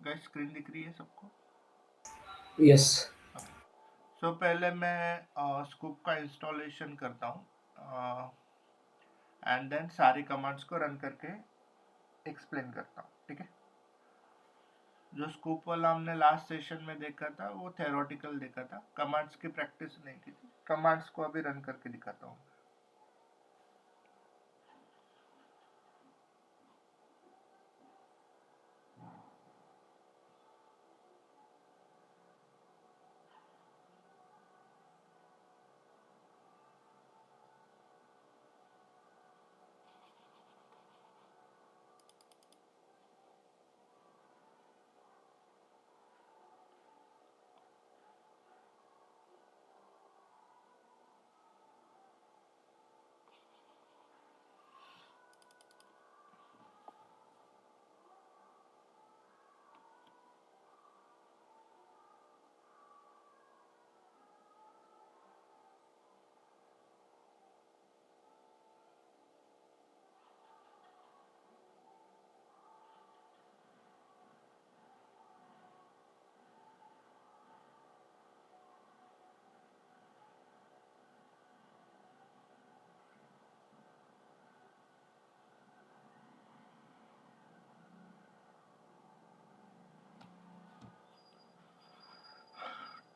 Gas screen दिख रही है सबको? यस। ओके। सो पहले मैं स्कूप का इंस्टॉलेशन करता हूँ एंड देन सारी कमांड्स को रन करके एक्सप्लेन करता हूँ, ठीक है? जो स्कूप वाला हमने लास्ट सेशन में देखा था वो थेरोटिकल देखा था, कमांड्स की प्रैक्टिस नहीं की थी। कमांड्स को अभी रन करके दिखाता हूँ।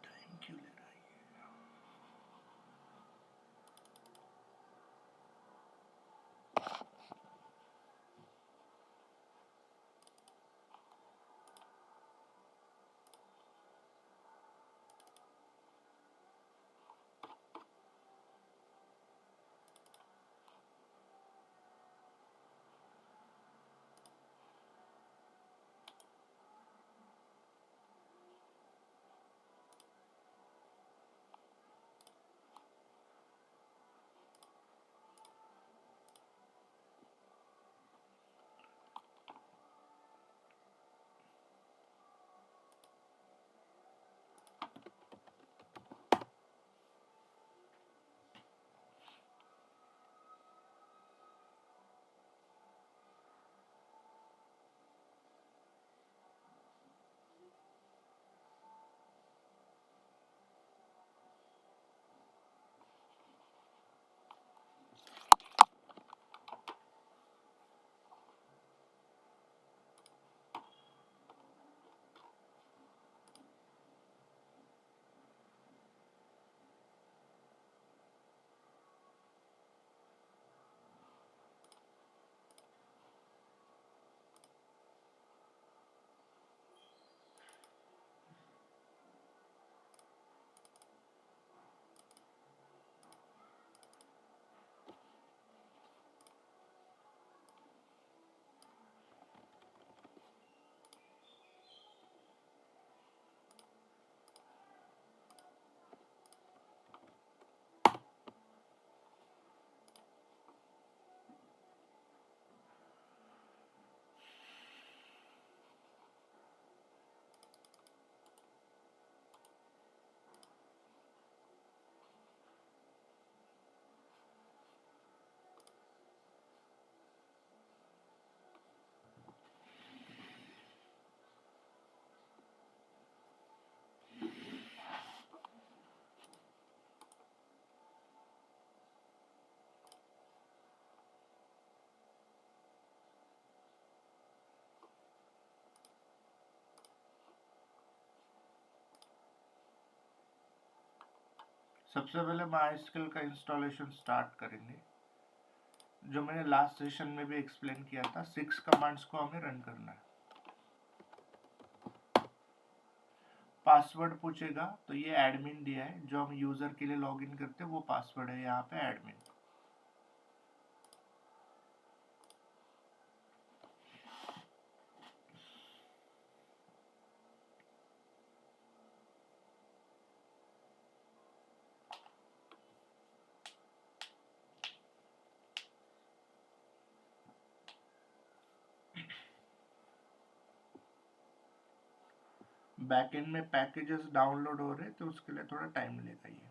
थैंक यू ले रहा है। सबसे पहले MySQL का इंस्टॉलेशन स्टार्ट करेंगे। जो मैंने लास्ट सेशन में भी एक्सप्लेन किया था, 6 कमांड्स को हमें रन करना है। पासवर्ड पूछेगा तो ये एडमिन दिया है, जो हम यूजर के लिए लॉगिन करते हैं वो पासवर्ड है यहाँ पे एडमिन। बैकएंड में पैकेजेस डाउनलोड हो रहे हैं तो उसके लिए थोड़ा टाइम लेगा ये।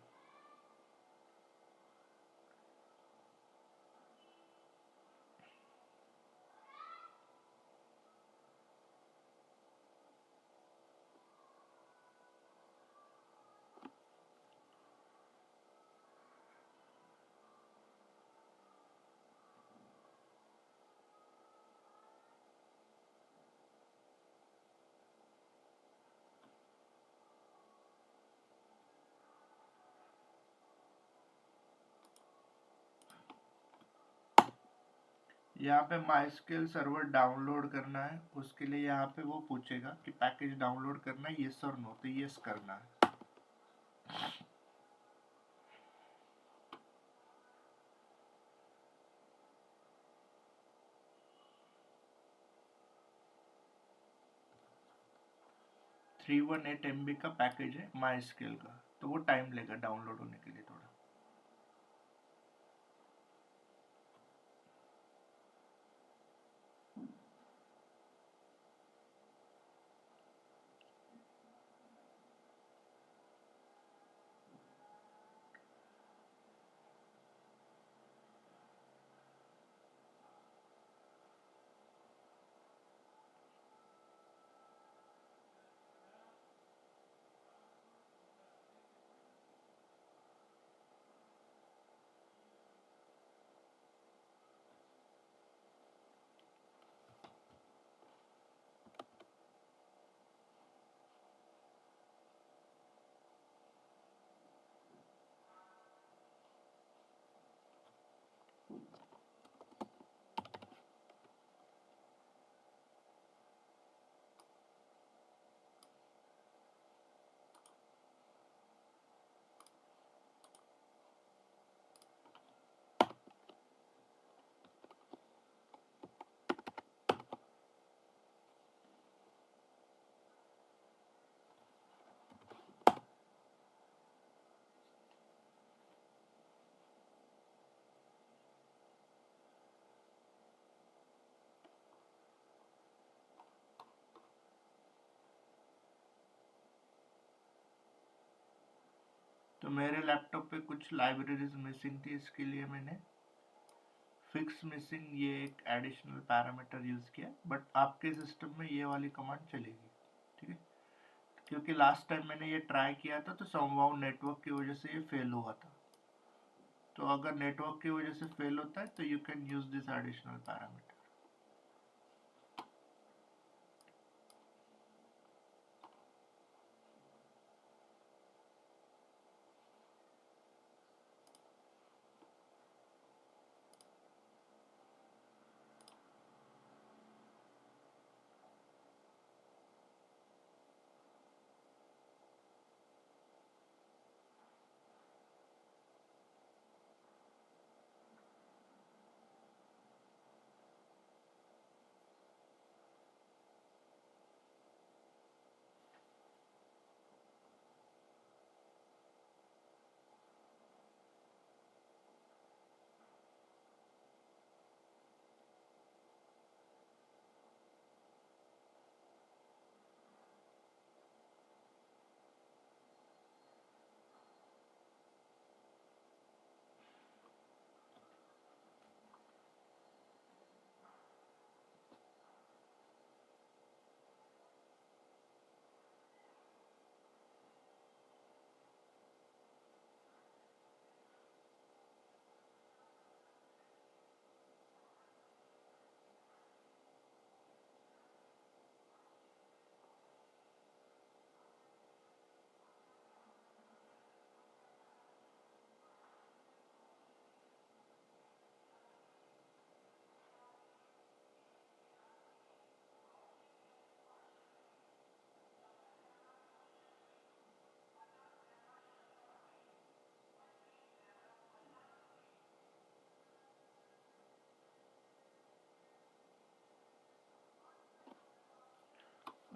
यहाँ पे MySQL सर्वर डाउनलोड करना है, उसके लिए यहाँ पे वो पूछेगा कि पैकेज डाउनलोड करना है, यस और नो, तो यस करना है। थ्री 318 MB का पैकेज है MySQL का, तो वो टाइम लेगा डाउनलोड होने के लिए थोड़ा। तो मेरे लैपटॉप पे कुछ लाइब्रेरीज मिसिंग थी, इसके लिए मैंने फिक्स मिसिंग ये एक एडिशनल पैरामीटर यूज किया, बट आपके सिस्टम में ये वाली कमांड चलेगी, ठीक है? क्योंकि लास्ट टाइम मैंने ये ट्राई किया था तो समहाउ नेटवर्क की वजह से ये फेल हुआ था। तो अगर नेटवर्क की वजह से फेल होता है तो you can use this additional parameter.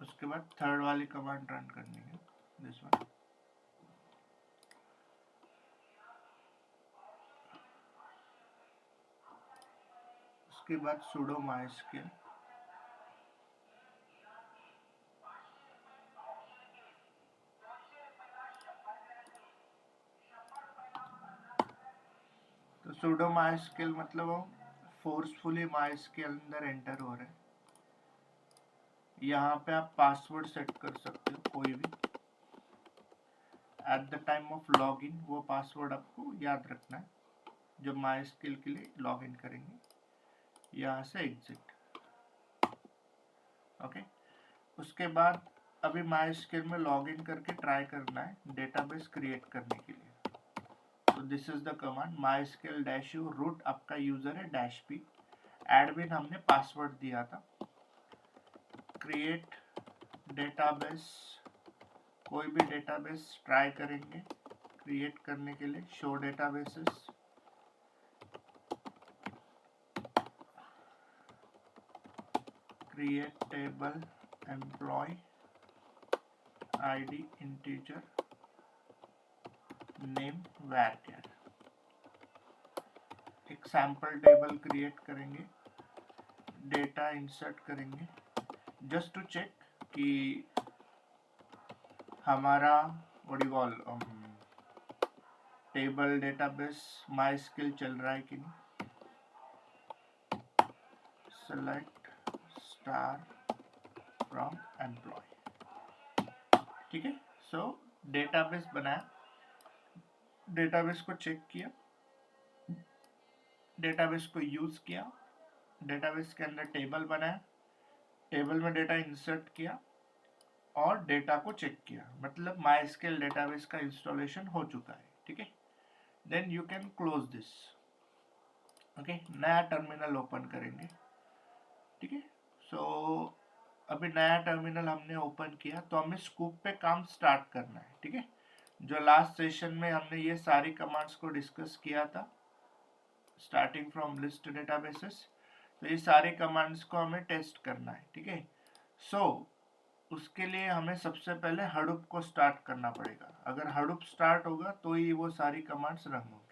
उसके बाद थर्ड वाली कमांड रन करनी है, दिस वन। उसके बाद sudo mysql, तो sudo mysql मतलब हम फोर्सफुली mysql अंदर एंटर हो रहे हैं। यहाँ पे आप पासवर्ड सेट कर सकते हो कोई भी, at the time of log n वो पासवर्ड आपको याद रखना है जब MySQL के लिए लॉगिन करेंगे, यहाँ से एग्जिट। ओके, उसके बाद अभी MySQL में लॉगिन करके ट्राई करना है डेटाबेस क्रिएट करने के लिए। तो this is the command mysql -u, root आपका यूजर है -p, एडमिन हमने पासवर्ड दिया था। क्रिएट डेटाबेस, कोई भी डेटाबेस ट्राई करेंगे क्रिएट करने के लिए। Show databases, create table employee ID integer name varchar। एक सैंपल टेबल क्रिएट करेंगे, डेटा इंसर्ट करेंगे जस्ट टू चेक कि हमारा टेबल डेटाबेस MySQL चल रहा है कि नहीं। सेलेक्ट स्टार फ्रॉम एम्प्लॉय, ठीक है। सो डेटाबेस बनाया, डेटाबेस को चेक किया, डेटाबेस को यूज किया, डेटाबेस के अंदर टेबल बनाया, टेबल में डेटा इंसर्ट किया और डेटा को चेक किया, मतलब MySQL डेटाबेस का इंस्टॉलेशन हो चुका है, ठीक है। Then you can close this. Okay, नया टर्मिनल ओपन करेंगे, ठीक है। सो अभी नया टर्मिनल हमने ओपन किया तो हमें स्कूप पे काम स्टार्ट करना है, ठीक है। जो लास्ट सेशन में हमने ये सारी कमांड्स को डिस्कस किया था, स्टार्टिंग फ्रॉम लिस्ट डेटाबेसेस, तो ये सारे कमांड्स को हमें टेस्ट करना है, ठीक है। सो उसके लिए हमें सबसे पहले हडूप को स्टार्ट करना पड़ेगा। अगर हडूप स्टार्ट होगा तो ही वो सारी कमांड्स रन होंगी।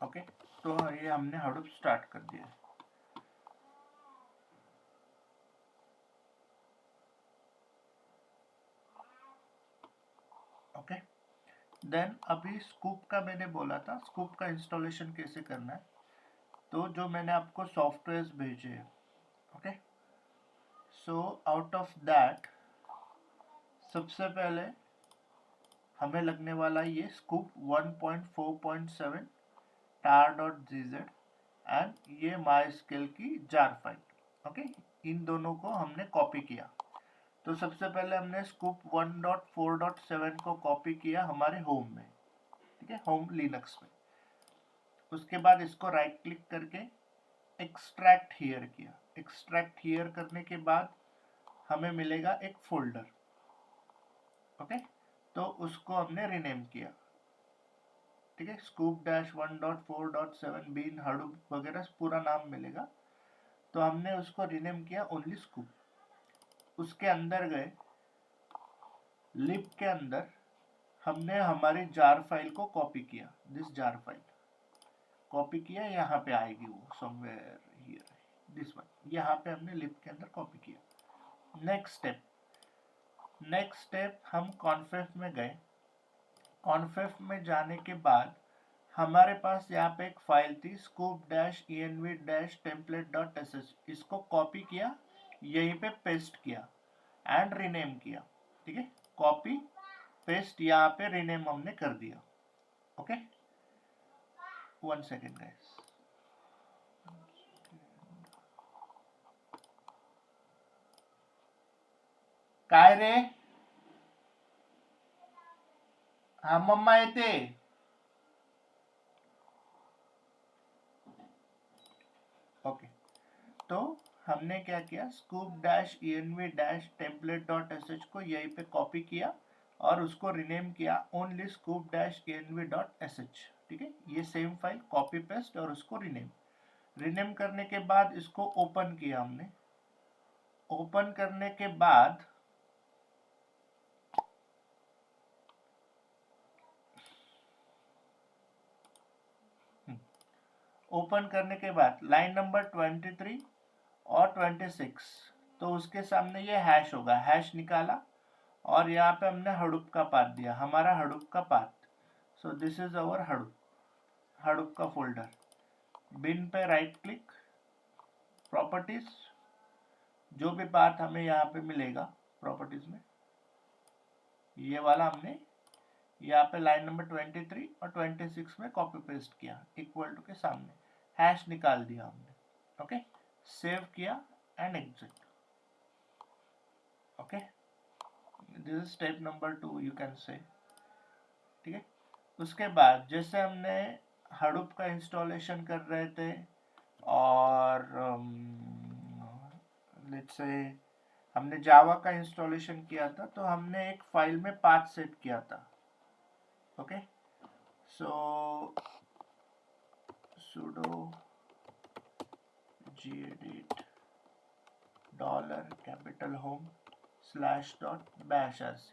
ओके, तो ये हमने हडूप स्टार्ट कर दिया है। ओके, देन अभी स्कूप का मैंने बोला था, स्कूप का इंस्टॉलेशन कैसे करना है। तो जो मैंने आपको सॉफ्टवेयर भेजे हैं, okay, so out of that सबसे पहले हमें लगने वाला ये स्कूप 1.4.7 tar.gz एंड ये MySQL की जार फाइल, ओके, इन दोनों को हमने कॉपी किया। तो सबसे पहले हमने स्कूप 1.4.7 को कॉपी किया हमारे होम में, ठीक है, होम लिनक्स में। उसके बाद इसको राइट क्लिक करके एक्सट्रैक्ट हियर किया, एक्सट्रैक्ट हियर करने के बाद हमें मिलेगा एक फोल्डर। ओके, तो उसको हमने रीनेम किया। ठीक है, scoop-1.4.7 बीन हडूप वगैरह पूरा नाम मिलेगा। तो हमने उसको रीनेम किया ओनली स्कूप। उसके अंदर गए, लिब के अंदर हमने हमारी जार फाइल को कॉपी किया। दिस जार फाइल कॉपी किया, यहाँ पे आएगी वो समवेयर हियर, दिस वन, यहाँ पे हमने लिब के अंदर कॉपी किया। नेक्स्ट स्टेप हम कॉन्फेफ में गए। कॉन्फेफ में जाने के बाद हमारे पास यहाँ पे एक फाइल थी scoop-env-template.sh, इसको कॉपी किया, यहीं पे पेस्ट किया एंड रीनेम किया। ठीक है, कॉपी पेस्ट, यहाँ पे रीनेम हमने कर दिया। Okay, 1 second guys. काय रे, हा मम्मा येते। ओके, तो हमने क्या किया, scoop-env-template.sh को यहीं पे कॉपी किया और उसको रीनेम किया ओनली scoop-env.sh। ठीक है, ये सेम फाइल कॉपी पेस्ट और उसको रीनेम करने के बाद इसको ओपन किया हमने। ओपन करने के बाद लाइन नंबर 23 और 26, तो उसके सामने ये हैश होगा, हैश निकाला और यहाँ पे हमने हडूप का पाथ दिया, हमारा हडूप का path. So this is our Hadoop का फोल्डर। बिन पे राइट क्लिक, प्रॉपर्टीज, जो भी पाथ हमें यहाँ पे मिलेगा प्रॉपर्टीज में, ये वाला हमने यहाँ पे लाइन नंबर 23 और 26 में कॉपी पेस्ट किया, इक्वल टू के सामने हैश निकाल दिया हमने। ओके, सेव किया and exit. Okay, this is step number 2 you can say. ठीक है, उसके बाद जैसे हमने हडूप का इंस्टॉलेशन कर रहे थे और लेट्स से हमने जावा का इंस्टॉलेशन किया था, तो हमने एक फाइल में पाथ सेट किया था। Okay, so sudo gedit $home/.bashrc,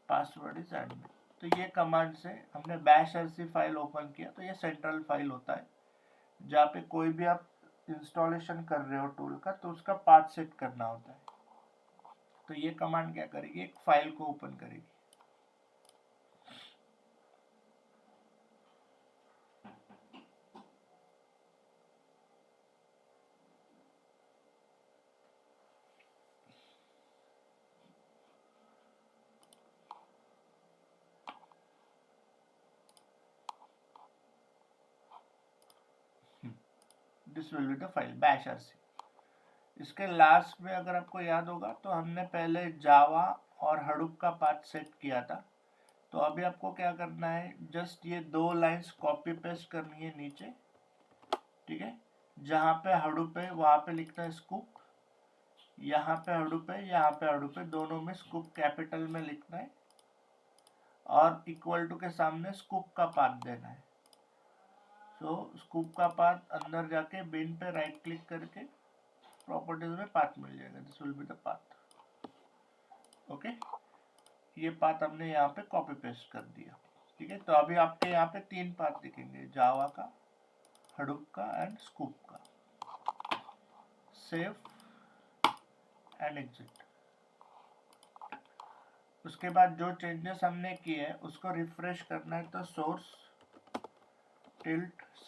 password is admin. तो ये कमांड से हमने bashrc फाइल ओपन किया। तो ये सेंट्रल फाइल होता है जहाँ पे कोई भी आप इंस्टॉलेशन कर रहे हो टूल का, तो उसका पाथ सेट करना होता है। तो ये कमांड क्या करेगी, एक फाइल को ओपन करेगी। This will be the file bashrc। इसके लास्ट में अगर आपको याद होगा तो हमने पहले जावा और हडूप का पाथ सेट किया था। तो अभी आपको क्या करना है, जस्ट ये 2 लाइंस कॉपी पेस्ट करनी है नीचे। ठीक है, जहाँ पे हडूप है वहाँ पे लिखना है स्कूप, यहाँ पे हडूप है, यहाँ पे हडूप है, दोनों में स्कूप कैपिटल में लिखना है और इक्वल टू के सामने स्कूप का पाथ देना है। सो स्कूप का पाथ अंदर जाके बिन पे राइट क्लिक करके प्रॉपर्टीज में पाथ मिल जाएगा। This will be the path. Okay, ये पाथ हमने यहाँ पे कॉपी पेस्ट कर दिया। ठीक है, तो अभी आपके यहाँ पे 3 पाथ दिखेंगे, जावा का, हडूप का एंड स्कूप का। Save and exit. उसके बाद जो चेंजेस हमने किए उसको रिफ्रेश करना है, तो source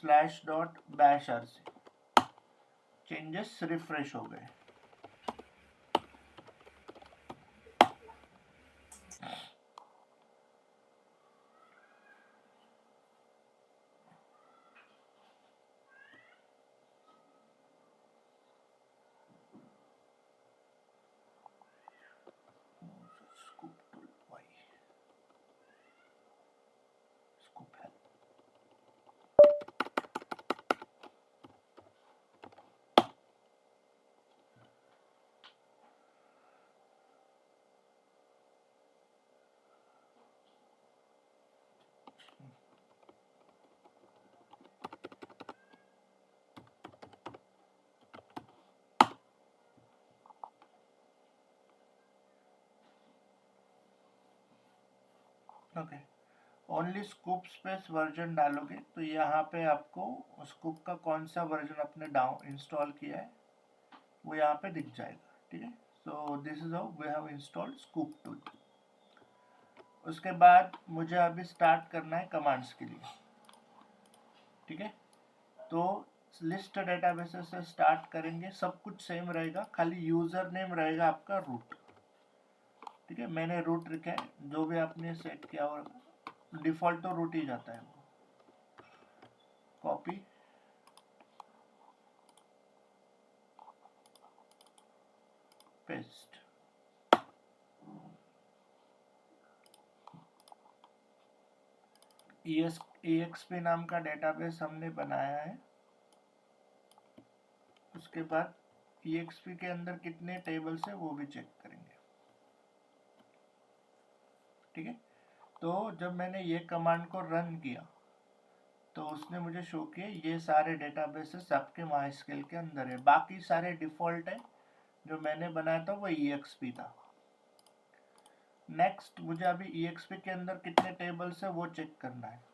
/bashrc, चेंजेस रिफ्रेश हो गए। Okay, only scoop space version डालोगे तो यहाँ पे आपको स्कूप का कौन सा वर्जन आपने डाउन इंस्टॉल किया है वो यहाँ पे दिख जाएगा, ठीक है। So this is how we have installed Sqoop tool. उसके बाद मुझे अभी स्टार्ट करना है कमांड्स के लिए, ठीक है। तो लिस्ट डेटाबेसेस से स्टार्ट करेंगे, सब कुछ सेम रहेगा, खाली यूजर नेम रहेगा आपका रूट, ठीक है। मैंने रूट रखा है, जो भी आपने सेट किया होगा डिफॉल्ट तो रूट ही जाता है। कॉपी, पेस्ट, EXP नाम का डेटाबेस हमने बनाया है। उसके बाद EXP के अंदर कितने टेबल्स है वो भी चेक करेंगे, ठीक है। तो जब मैंने ये कमांड को रन किया तो उसने मुझे शो किया ये सारे डेटाबेसेस आपके MySQL के अंदर है, बाकी सारे डिफॉल्ट है, जो मैंने बनाया था वो EXP था। नेक्स्ट मुझे अभी EXP के अंदर कितने टेबल्स है वो चेक करना है।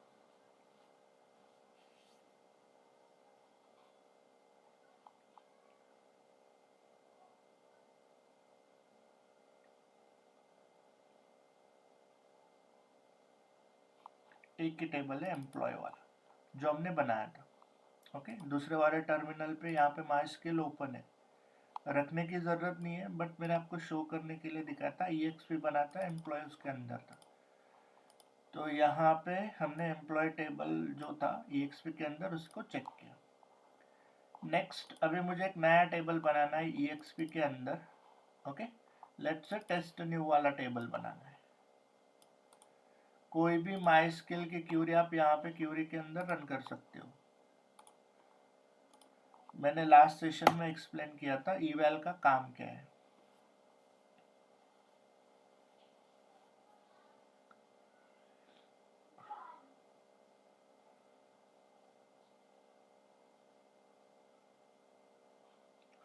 एक ही टेबल है एम्प्लॉय वाला जो हमने बनाया था, ओके। दूसरे वाले टर्मिनल पे यहाँ पे MySQL ओपन है, रखने की जरूरत नहीं है, बट मैंने आपको शो करने के लिए दिखाया था। EXP बना था, एम्प्लॉय उसके अंदर था। तो यहाँ पे हमने एम्प्लॉय टेबल जो था EXP के अंदर उसको चेक किया। नेक्स्ट अभी मुझे एक नया टेबल बनाना है EXP के अंदर, okay. Let's say test new वाला टेबल बनाना है। कोई भी MySQL की क्यूरी आप यहाँ पे क्यूरी के अंदर रन कर सकते हो। मैंने लास्ट सेशन में एक्सप्लेन किया था eval का काम क्या है।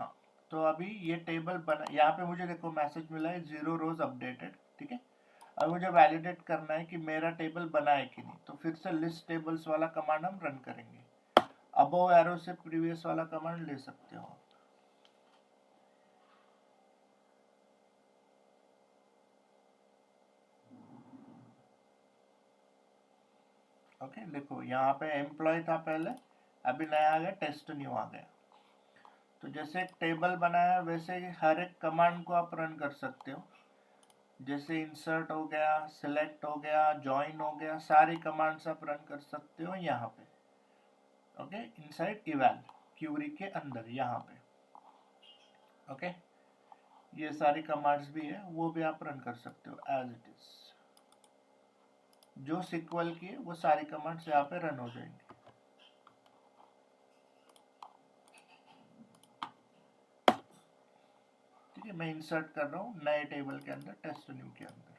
हाँ, तो अभी ये टेबल बना, यहाँ पे मुझे देखो मैसेज मिला है 0 रोज अपडेटेड, ठीक है। अब मुझे वैलिडेट करना है कि मेरा टेबल बना है कि नहीं, तो फिर से लिस्ट टेबल्स वाला कमांड हम रन करेंगे। अबोव एरो से प्रीवियस वाला कमांड ले सकते हो। ओके, देखो यहाँ पे एम्प्लॉय था पहले, अभी नया आ गया टेस्ट न्यू आ गया। तो जैसे एक टेबल बनाया वैसे हर एक कमांड को आप रन कर सकते हो। जैसे इंसर्ट हो गया, सिलेक्ट हो गया, ज्वाइन हो गया, सारी कमांड्स आप रन कर सकते हो यहाँ पे, ओके। इनसाइड इवैल क्यूरी के अंदर यहाँ पे, ओके। ये सारी कमांड्स भी है, वो भी आप रन कर सकते हो एज इट इज। जो सिक्वल की है वो सारी कमांड्स यहाँ पे रन हो जाएंगी। ठीक है, मैं इंसर्ट कर रहा हूँ नए टेबल के अंदर, टेस्ट न्यू के अंदर।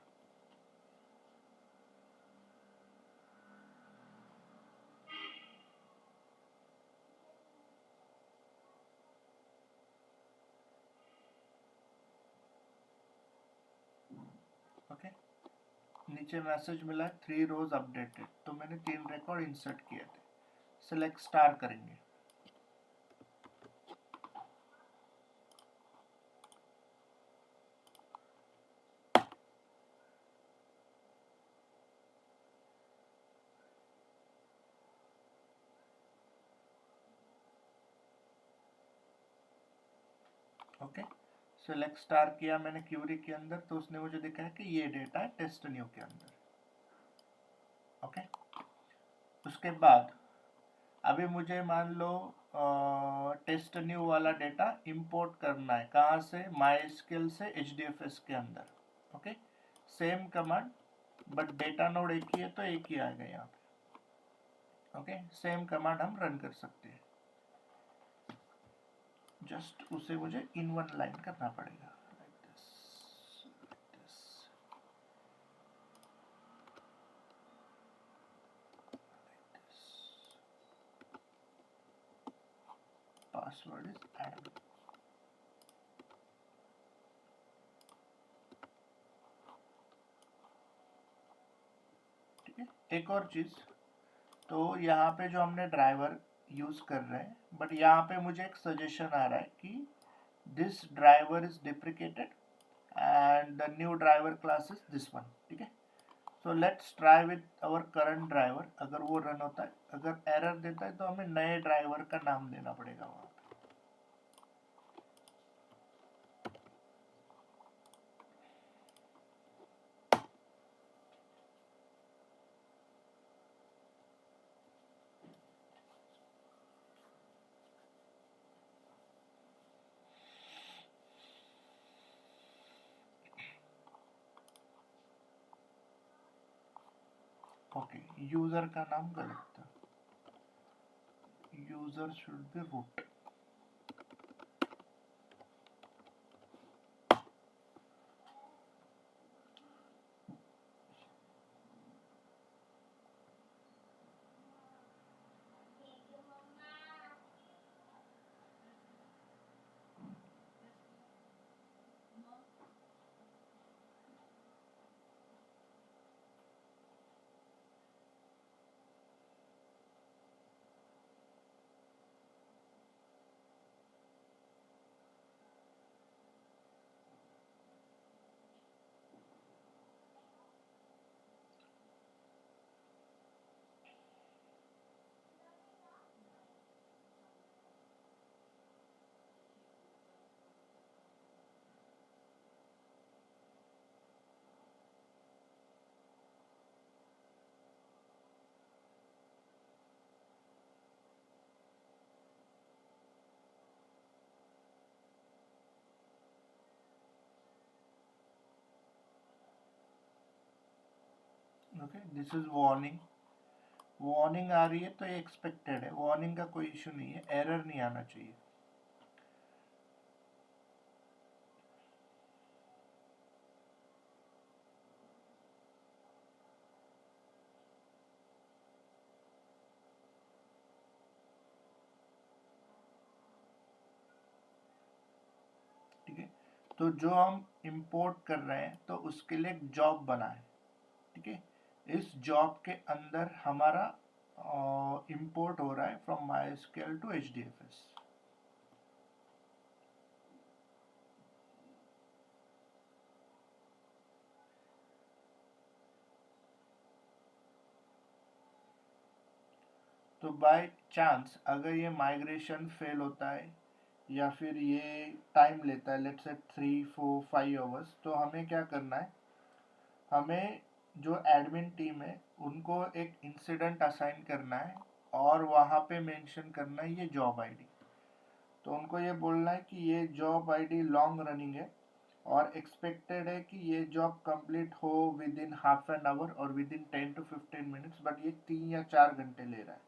ओके, नीचे मैसेज मिला 3 रोज अपडेटेड, तो मैंने 3 रिकॉर्ड इंसर्ट किए थे। सिलेक्ट स्टार करेंगे, ओके। सिलेक्ट स्टार किया मैंने क्यूरी के अंदर, तो उसने मुझे दिखाया कि ये डेटा है टेस्ट न्यू के अंदर, ओके। उसके बाद अभी मुझे मान लो टेस्ट न्यू वाला डेटा इंपोर्ट करना है, कहाँ से, MySQL से HDFS के अंदर, okay. Same command, but data node एक ही है तो एक ही आएगा यहाँ पे, ओके। सेम कमांड हम रन कर सकते हैं, जस्ट उसे मुझे इन वन लाइन करना पड़ेगा, like this, like this, like this. Password is Adam. एक और चीज़, तो यहाँ पे जो हमने ड्राइवर यूज़ कर रहे हैं, बट यहाँ पे मुझे एक सजेशन आ रहा है कि this driver is deprecated and the new driver class is this one, ठीक है। So let's try with our current driver. अगर वो रन होता है, अगर एरर देता है तो हमें नए ड्राइवर का नाम देना पड़ेगा वहाँ पे। ओके, यूजर का नाम गलत था, user should be root. Okay, this is warning. Warning आ रही है तो ये एक्सपेक्टेड है, वार्निंग का कोई इशू नहीं है, एरर नहीं आना चाहिए। ठीक है, तो जो हम इंपोर्ट कर रहे हैं तो उसके लिए एक जॉब बना है, ठीक है। इस जॉब के अंदर हमारा इंपोर्ट हो रहा है फ्रॉम MySQL टू HDFS। तो बाय चांस अगर ये माइग्रेशन फेल होता है या फिर ये टाइम लेता है, लेट्स से 3 4 5 आवर्स, तो हमें क्या करना है, हमें जो एडमिन टीम है उनको एक इंसिडेंट असाइन करना है और वहाँ पे मेंशन करना है ये जॉब आईडी। तो उनको ये बोलना है कि ये जॉब आईडी लॉन्ग रनिंग है और एक्सपेक्टेड है कि ये जॉब कंप्लीट हो within half an hour और within 10 to 15 minutes, but ये 3 या 4 घंटे ले रहा है।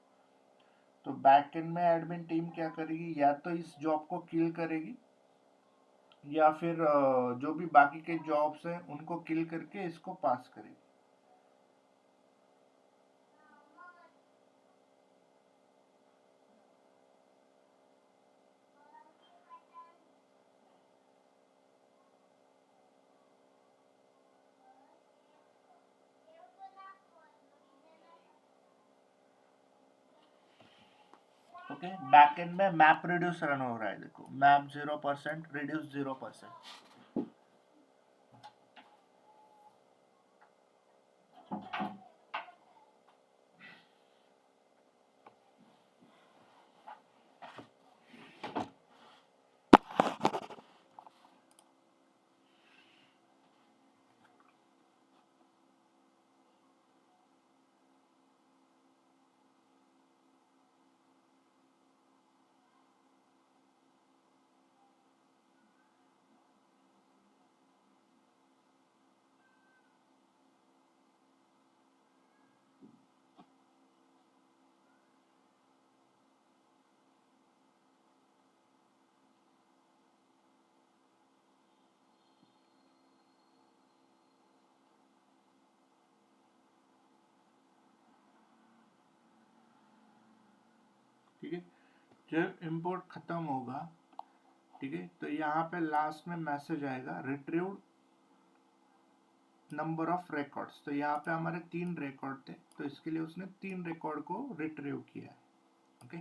तो बैक एंड में एडमिन टीम क्या करेगी, या तो इस जॉब को किल करेगी या फिर जो भी बाकी के जॉब्स हैं उनको किल करके इसको पास करेगी। ओके, बैक एंड में मैप रिड्यूस रन हो रहा है, देखो मैप 0%, रिड्यूस 0%। ठीक है, जब इंपोर्ट खत्म होगा, ठीक है, तो यहाँ पे लास्ट में मैसेज आएगा, रिट्रीव्ड नंबर ऑफ रिकॉर्ड्स, तो यहाँ पे हमारे 3 रिकॉर्ड थे, तो इसके लिए उसने 3 रिकॉर्ड को रिट्रीव किया है। ओके,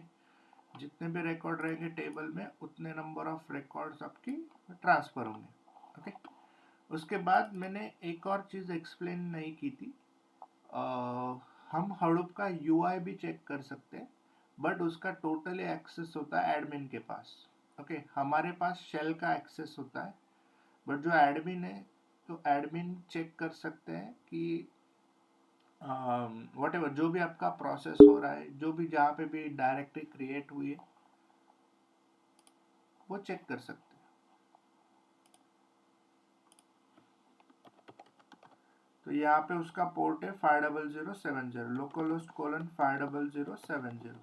जितने भी रिकॉर्ड रहेंगे टेबल में उतने नंबर ऑफ रिकॉर्ड्स आपकी ट्रांसफर होंगे। ओके, उसके बाद मैंने एक और चीज़ एक्सप्लेन नहीं की थी, हम हडूप का यूआई भी चेक कर सकते हैं, बट उसका टोटली एक्सेस होता है एडमिन के पास। ओके, हमारे पास शेल का एक्सेस होता है, बट जो एडमिन है तो एडमिन चेक कर सकते हैं कि व्हाटएवर जो भी आपका प्रोसेस हो रहा है, जो भी जहाँ पे भी डायरेक्टरी क्रिएट हुई है वो चेक कर सकते हैं। तो यहाँ पे उसका पोर्ट है 50070 लोकलहोस्ट कोलन 50070।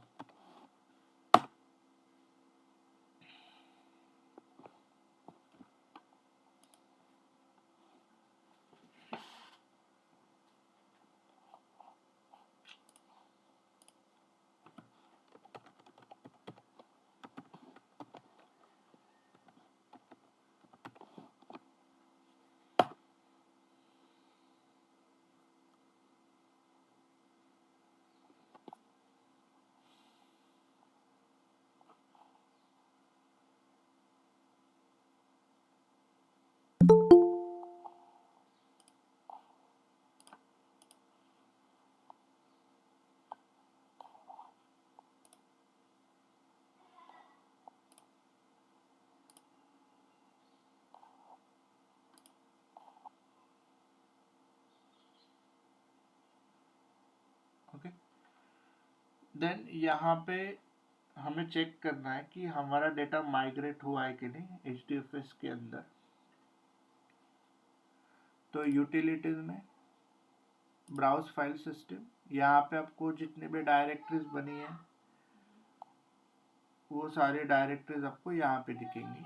ओके, देन यहाँ पे हमें चेक करना है कि हमारा डेटा माइग्रेट हुआ है कि नहीं HDFS के अंदर। तो यूटिलिटीज में ब्राउज फाइल सिस्टम, यहाँ पे आपको जितने भी डायरेक्टरीज बनी है वो सारी डायरेक्टरीज आपको यहाँ पे दिखेंगी।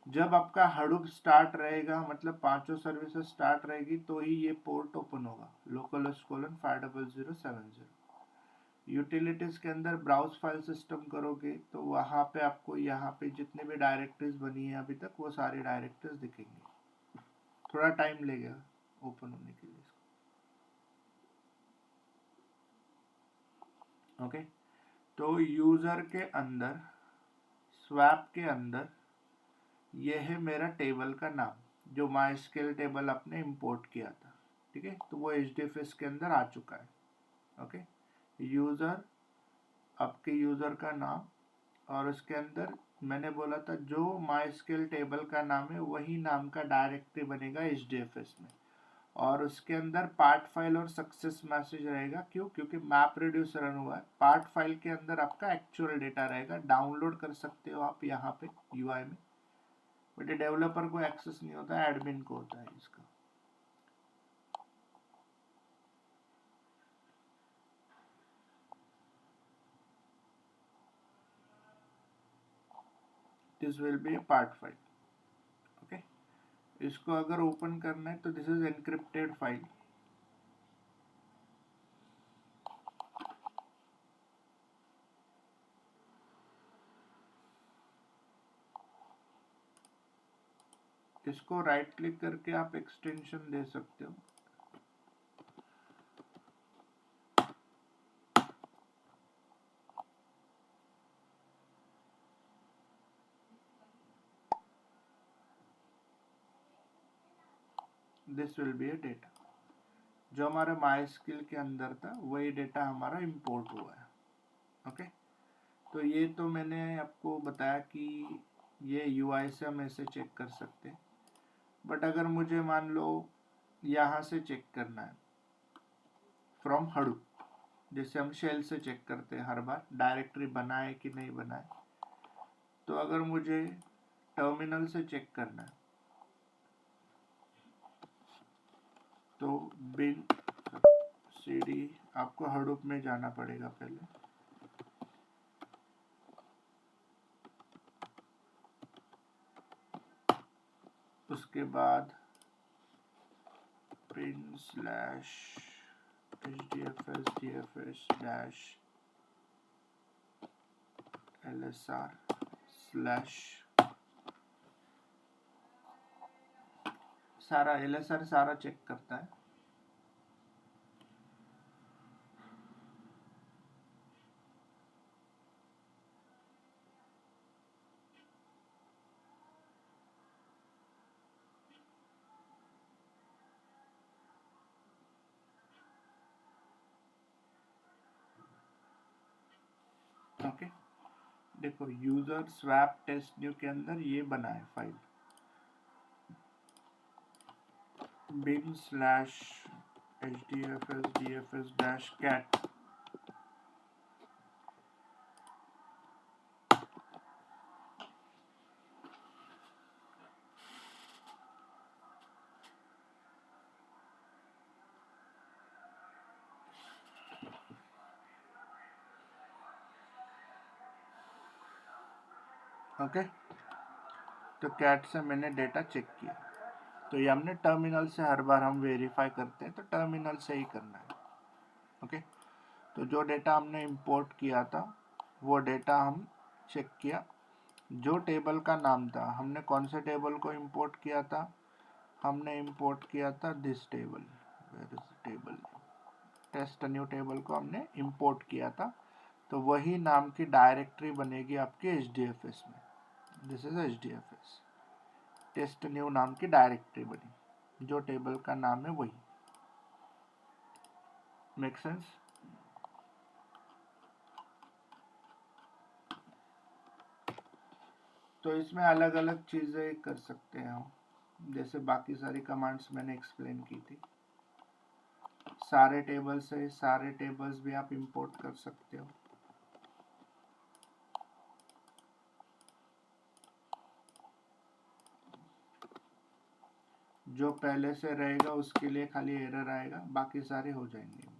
जब आपका हडूप स्टार्ट रहेगा, मतलब 5 सर्विसेज स्टार्ट रहेगी, तो ही ये पोर्ट ओपन होगा लोकलहोस्ट कोलन 50070। यूटिलिटीज के अंदर ब्राउज फाइल सिस्टम करोगे तो वहाँ पे आपको यहाँ पे जितने भी डायरेक्टरीज बनी है अभी तक वो सारी डायरेक्टरीज दिखेंगी। थोड़ा टाइम लगेगा ओपन होने के लिए। ओके, तो यूजर के अंदर स्वैप के अंदर ये है मेरा टेबल का नाम जो माइस्क्ल टेबल अपने इंपोर्ट किया था। ठीक है, तो वो HDFS के अंदर आ चुका है। ओके, यूजर, आपके यूजर का नाम, और उसके अंदर मैंने बोला था जो माइस्क्ल टेबल का नाम है वही नाम का डायरेक्टरी बनेगा HDFS में, और उसके अंदर पार्ट फाइल और सक्सेस मैसेज रहेगा। क्यों? क्योंकि मैप रिड्यूस रन हुआ है। पार्ट फाइल के अंदर आपका एक्चुअल डेटा रहेगा, डाउनलोड कर सकते हो आप यहाँ पे UI में, बट डेवलपर को एक्सेस नहीं होता है, एडमिन को होता है इसका। This will be A part file. Okay, इसको अगर ओपन करना है तो दिस इज एनक्रिप्टेड फाइल। इसको राइट क्लिक करके आप एक्सटेंशन दे सकते हो। This will be A data, जो हमारे MySQL के अंदर था वही डेटा हमारा इंपोर्ट हुआ है। ओके, तो ये तो मैंने आपको बताया कि ये UI से हम ऐसे चेक कर सकते हैं, बट अगर मुझे मान लो यहाँ से चेक करना है फ्रॉम हडूप, जैसे हम शेल से चेक करते हैं हर बार डायरेक्टरी बना है कि नहीं बना है, तो अगर मुझे टर्मिनल से चेक करना है तो बिन cd, आपको हडूप में जाना पड़ेगा पहले। उसके बाद bin slash hdfs dfs dash lsr slash सारा LSR सारा चेक करता है। ओके, देखो यूजर स्वैप टेस्ट न्यू के अंदर ये बना है फाइल bin/hdfs-dfs-cat। ओके, तो कैट से मैंने डेटा चेक किया। तो ये हमने टर्मिनल से हर बार हम वेरीफाई करते हैं, तो टर्मिनल से ही करना है। ओके, तो जो डेटा हमने इंपोर्ट किया था वो डेटा हम चेक किया। जो टेबल का नाम था, हमने कौन से टेबल को इंपोर्ट किया था? हमने इंपोर्ट किया था this table, where is table, test new table को हमने इंपोर्ट किया था। तो वही नाम की डायरेक्टरी बनेगी आपके HDFS में। This is HDFS, test new नाम की डायरेक्टरी बनी, जो टेबल का नाम है वही। Make sense? तो इसमें अलग अलग चीजें कर सकते हैं हम, जैसे बाकी सारी कमांड्स मैंने एक्सप्लेन की थी। सारे टेबल से सारे टेबल्स भी आप इंपोर्ट कर सकते हो। जो पहले से रहेगा उसके लिए खाली एरर आएगा, बाकी सारे हो जाएंगे इंपोर्ट।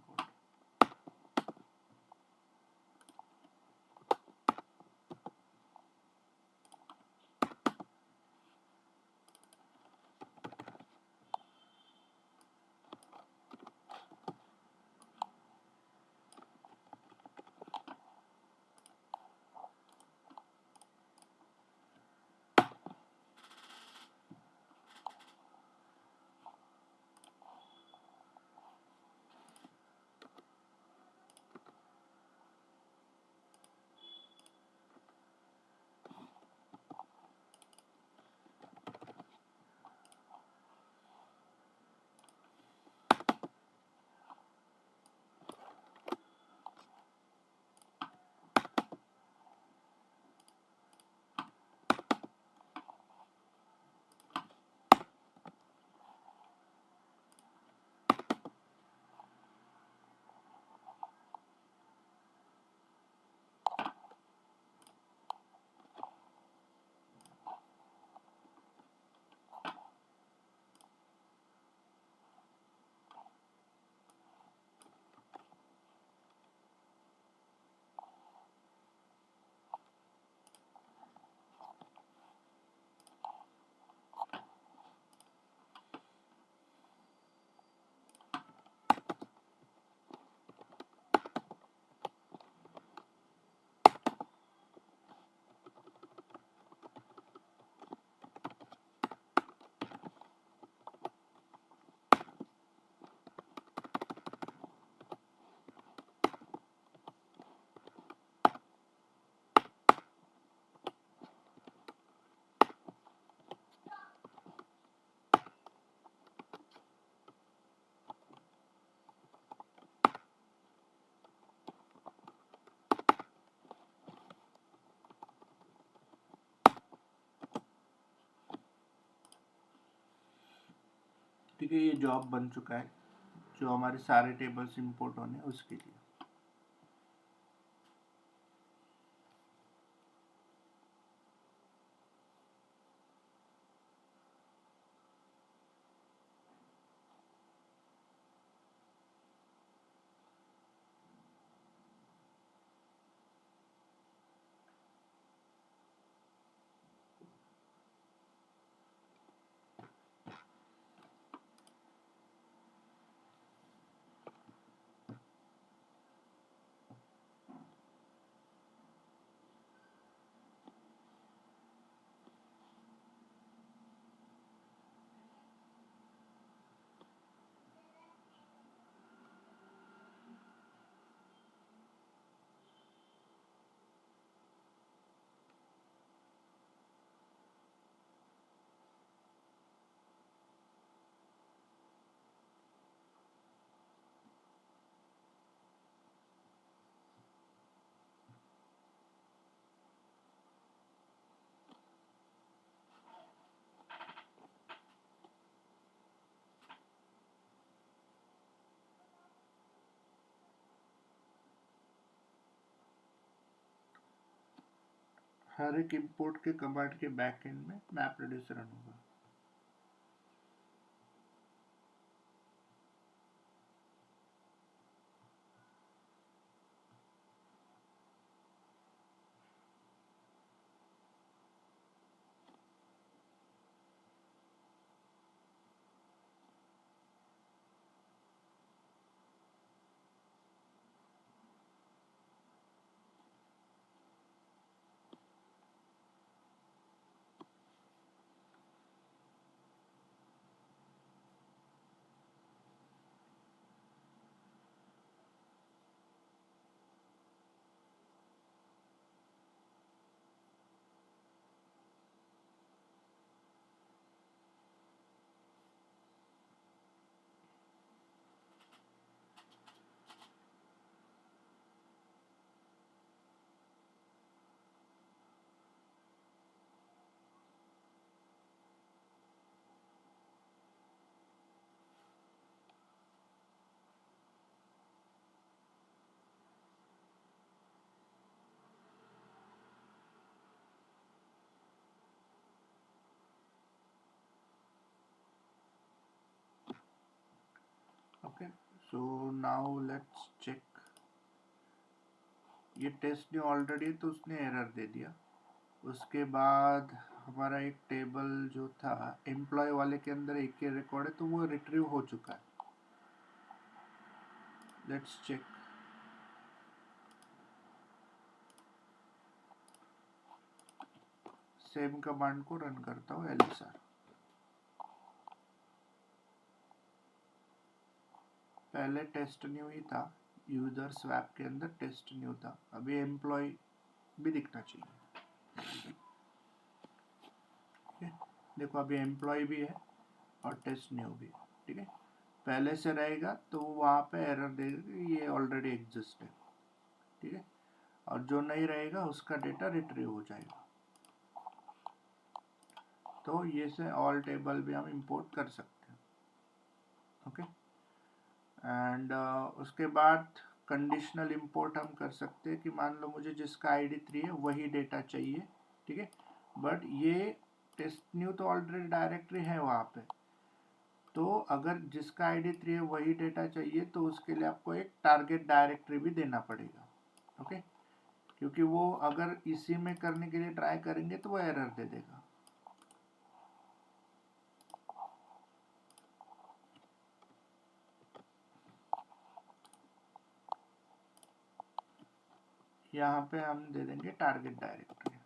ठीक है, ये जॉब बन चुका है जो हमारे सारे टेबल्स इंपोर्ट होने उसके लिए। हर एक इंपोर्ट के कमांड के बैक एंड में मैप रेड्यूस रन होगा। Okay, so now let's check. ये टेस्ट ने ऑलरेडी तो उसने एरर दे दिया। उसके बाद हमारा एक टेबल जो था एम्प्लॉय वाले के अंदर एक ही रिकॉर्ड है, तो वो रिट्रीव हो चुका है। Let's check. सेम कमांड को रन करता हूँ, lsr। पहले टेस्ट न्यू ही था, यूजर स्वैप के अंदर टेस्ट न्यू था, अभी एम्प्लॉय भी दिखना चाहिए। ठीक है, देखो अभी एम्प्लॉय भी है और टेस्ट न्यू भी है। ठीक है, पहले से रहेगा तो वहाँ पे एरर देगा कि ये ऑलरेडी एग्जिस्ट है। ठीक है, और जो नहीं रहेगा उसका डेटा रिट्रीव हो जाएगा। तो ये से ऑल टेबल भी हम इंपोर्ट कर सकते हैं। ओके, एंड उसके बाद कंडीशनल इंपोर्ट हम कर सकते हैं कि मान लो मुझे जिसका आईडी 3 है वही डेटा चाहिए। ठीक है, बट ये टेस्ट न्यू तो ऑलरेडी डायरेक्टरी है वहाँ पे, तो अगर जिसका आईडी 3 है वही डेटा चाहिए तो उसके लिए आपको एक टारगेट डायरेक्टरी भी देना पड़ेगा। ओके, क्योंकि वो अगर इसी में करने के लिए ट्राई करेंगे तो वो एरर दे देगा। यहाँ पे हम दे देंगे टारगेट डायरेक्टरी।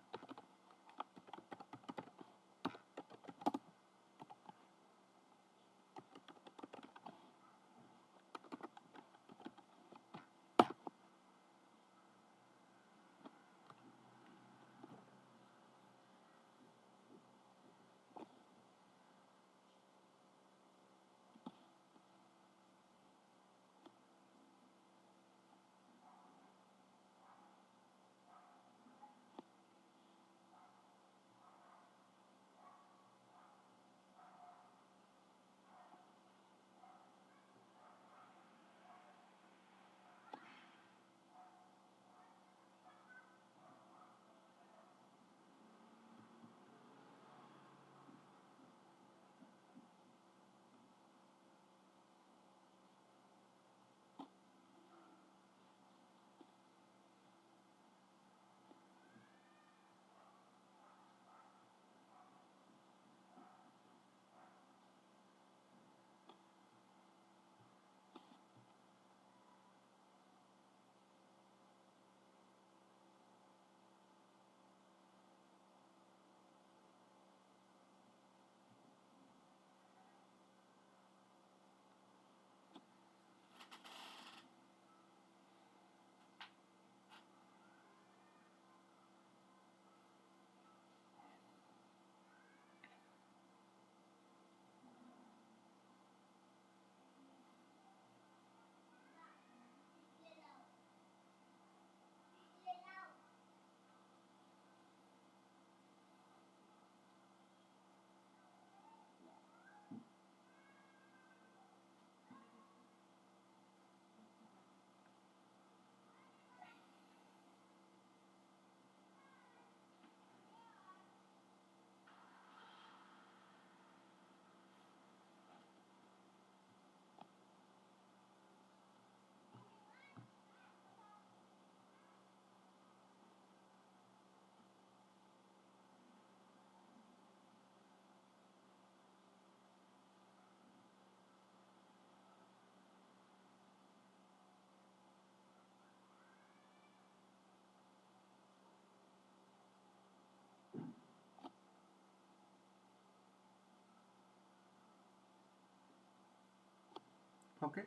ओके,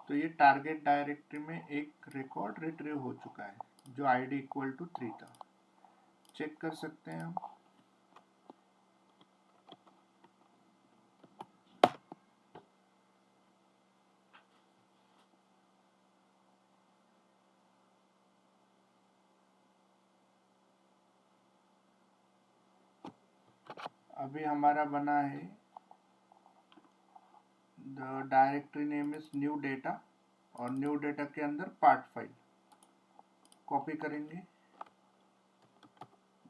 तो ये टारगेट डायरेक्टरी में एक रिकॉर्ड रिट्रीव हो चुका है जो आईडी इक्वल टू 3 था। चेक कर सकते हैं हम। अभी हमारा बना है the directory name is new data, और न्यू डेटा के अंदर पार्ट फाइल कॉपी करेंगे,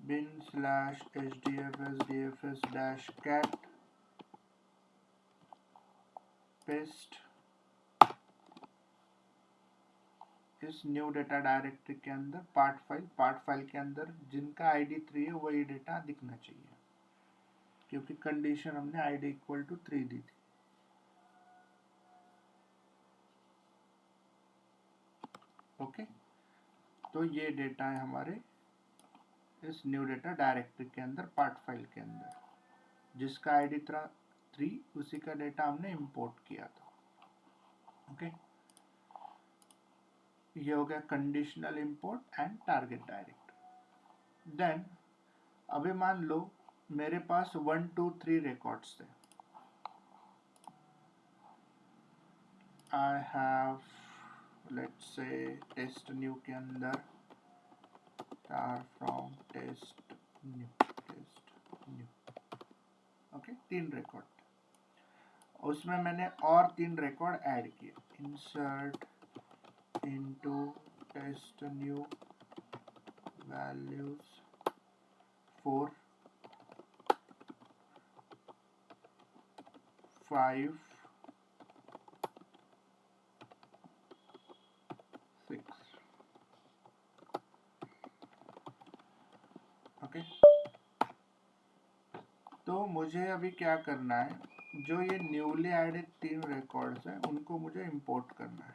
bin/hdfs/dfs-cat पेस्ट इस न्यू डेटा डायरेक्टरी के अंदर पार्ट फाइल के अंदर जिनका आईडी 3 है वही डेटा दिखना चाहिए, क्योंकि कंडीशन हमने आईडी इक्वल टू 3 दी थी। ओके, तो ये डेटा है हमारे इस न्यू डेटा डायरेक्टरी के अंदर पार्ट फाइल के अंदर, जिसका आईडी 3 उसी का डेटा हमने इंपोर्ट किया था। ओके, ये हो गया conditional import and target directory. Then अभी मान लो मेरे पास 1 2 3 रिकॉर्ड्स थे। I have let's say test new के अंदर tar from test new okay, 3 record. उसमें मैंने और 3 रिकॉर्ड ऐड किए, insert into test new values 4 5 6। Okay, तो मुझे अभी क्या करना है, जो ये न्यूली एडेड 3 रिकॉर्ड्स हैं उनको मुझे इंपोर्ट करना है।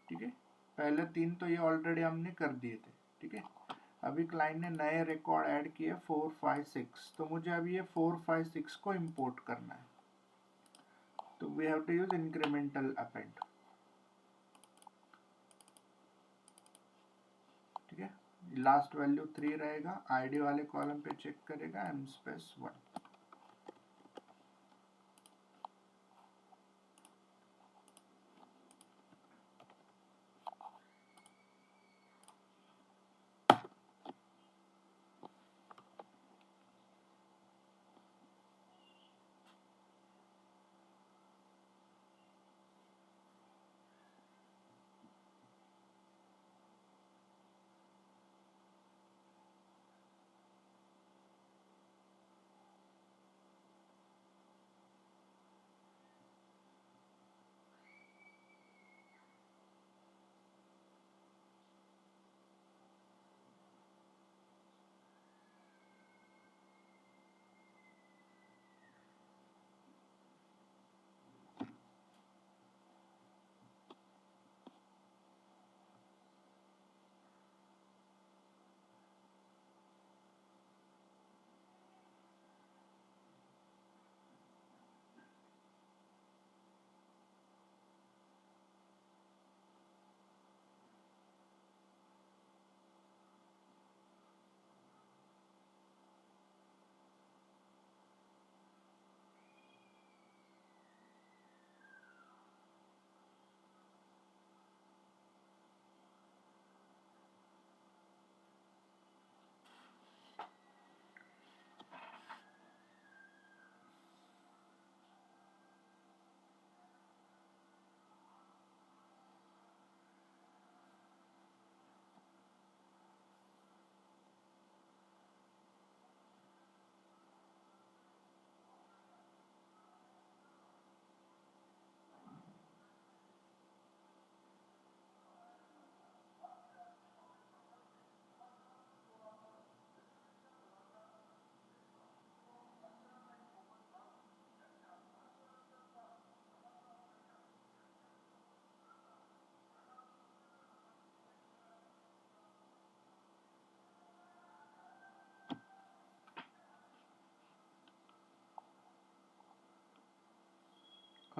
ठीक है, पहले 3 तो ये ऑलरेडी हमने कर दिए थे। ठीक है, अभी क्लाइंट ने नए रिकॉर्ड ऐड किए 4 5 6, तो मुझे अभी ये 4 5 6 को इंपोर्ट करना है। तो we have to use incremental append. ठीक है, लास्ट वैल्यू 3 रहेगा, आईडी वाले कॉलम पे चेक करेगा m/1।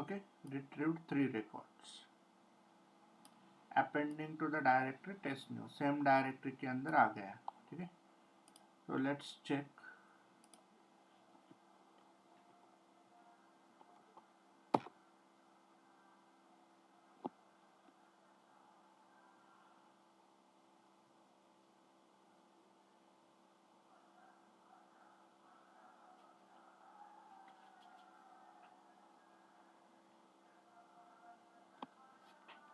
Okay, retrieved 3 records. Appending to the directory test new, same directory के अंदर आ गया. ठीक है, तो लेट्स चेक.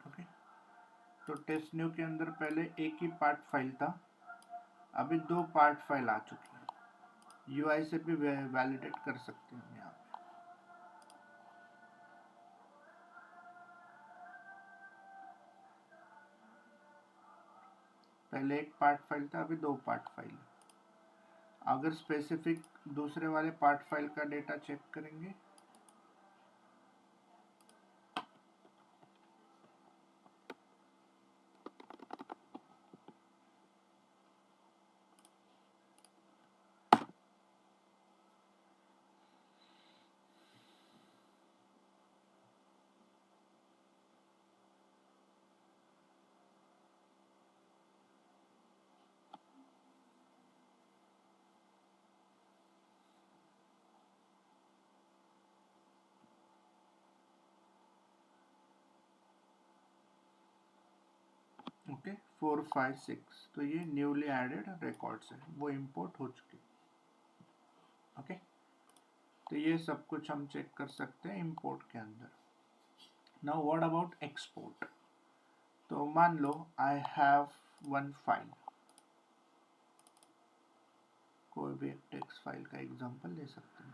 ओके, तो टेस्ट न्यू के अंदर पहले एक ही पार्ट फाइल था, अभी 2 पार्ट फाइल आ चुकी है. यूआई से भी वैलिडेट कर सकते हैं यहाँ पे. पहले एक पार्ट फाइल था, अभी 2 पार्ट फाइल. अगर स्पेसिफिक दूसरे वाले पार्ट फाइल का डेटा चेक करेंगे, ओके 4, 5, 6, तो ये न्यूली एडेड रिकॉर्ड्स है, वो इंपोर्ट हो चुके. ओके, तो ये सब कुछ हम चेक कर सकते हैं इंपोर्ट के अंदर. Now what about export. तो मान लो आई हैव वन फाइल, कोई भी एक टेक्स्ट फाइल का एग्जांपल ले सकते हैं.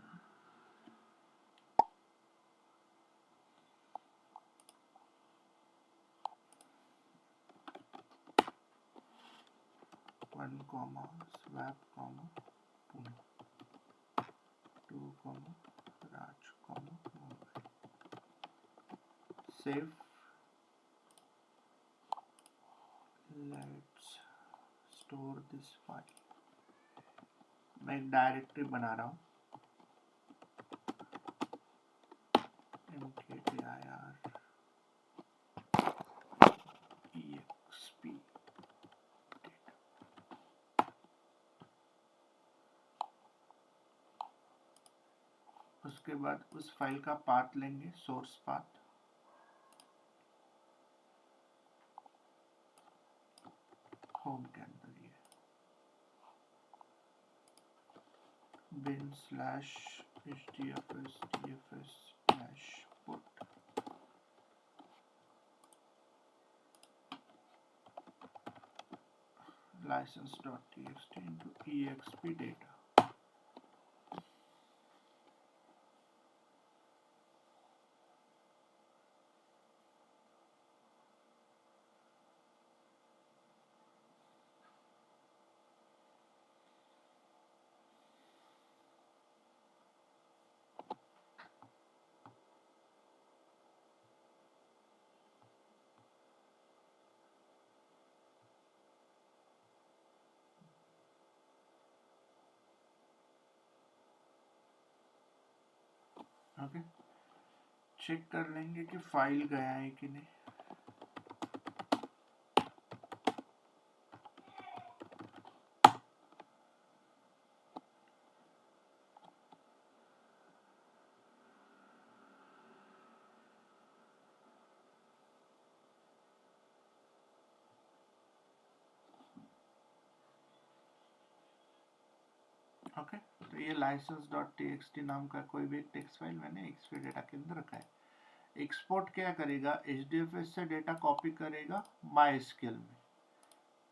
One comma swap comma Pune, 2 comma Raj comma Mumbai. Save. Let's store this file. मैं एक डायरेक्टरी बना रहा हूँ, mkdir exp. उसके बाद उस फाइल का पाथ लेंगे, सोर्स पाथ. होम के अंदर ये bin/hdfs/dfs/put license.txt into exp data. Okay, check कर लेंगे कि फाइल गया है कि नहीं. ओके, तो ये license.txt नाम का कोई भी टेक्स्ट फाइल मैंने एक्सपी डेटा के अंदर रखा है. एक्सपोर्ट क्या करेगा, HDFS से डेटा कॉपी करेगा MySQL में.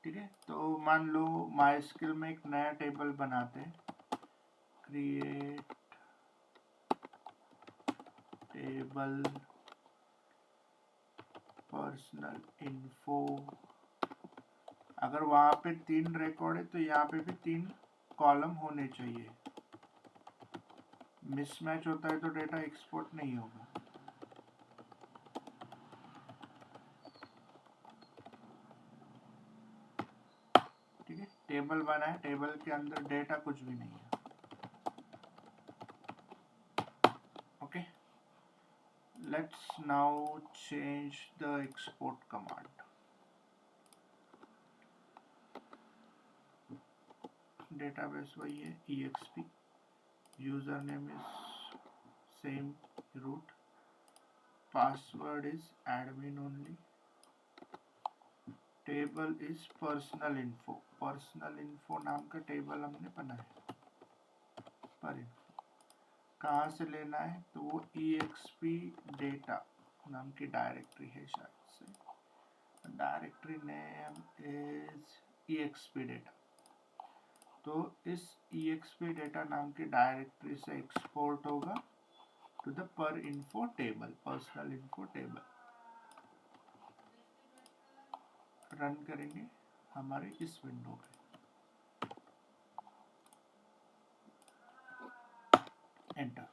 ठीक है, तो मान लो MySQL में एक नया टेबल बनाते हैं, क्रिएट टेबल पर्सनल इन्फो. अगर वहां पे 3 रिकॉर्ड है तो यहाँ पे भी 3 कॉलम होने चाहिए. मिसमैच होता है तो डेटा एक्सपोर्ट नहीं होगा. ठीक है, टेबल बना है, टेबल के अंदर डेटा कुछ भी नहीं है. Okay, Let's now change the export command. Database वही है, exp, username is same root, password is admin only, table is personal info नाम का टेबल हमने बनाया पर info कहाँ से लेना है तो वो exp data नाम की डायरेक्टरी है, शायद से directory name is exp data। तो इस exp data नाम की डायरेक्टरी से एक्सपोर्ट होगा टू द पर info table, personal info table. Run करेंगे हमारे इस विंडो पे, enter.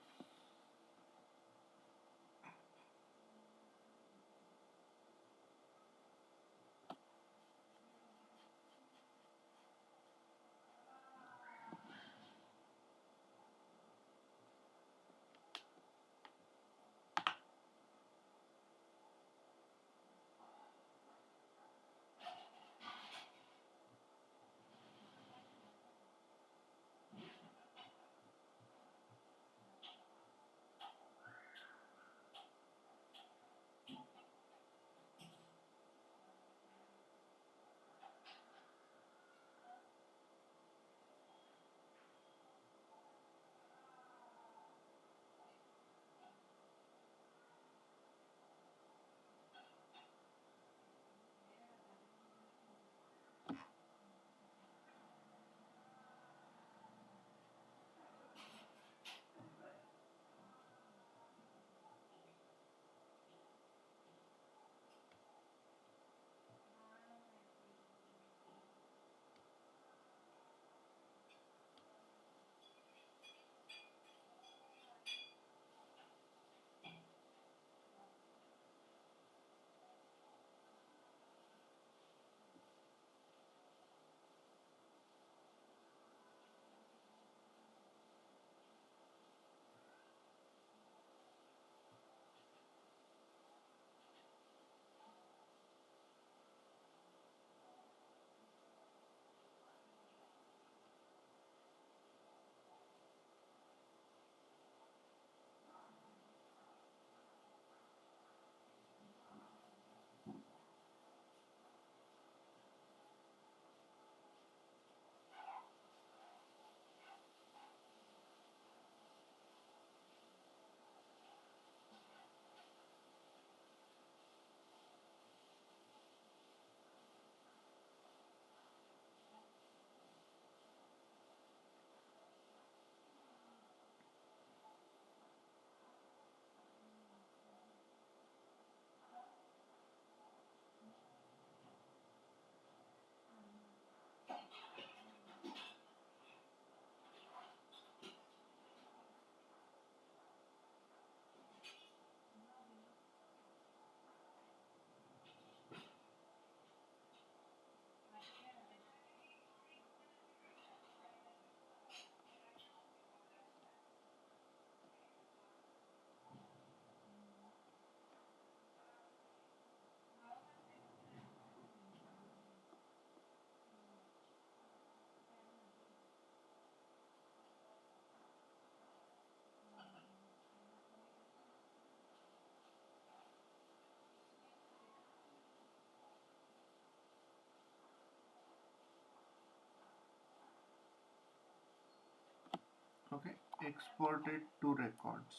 Okay, exported two records.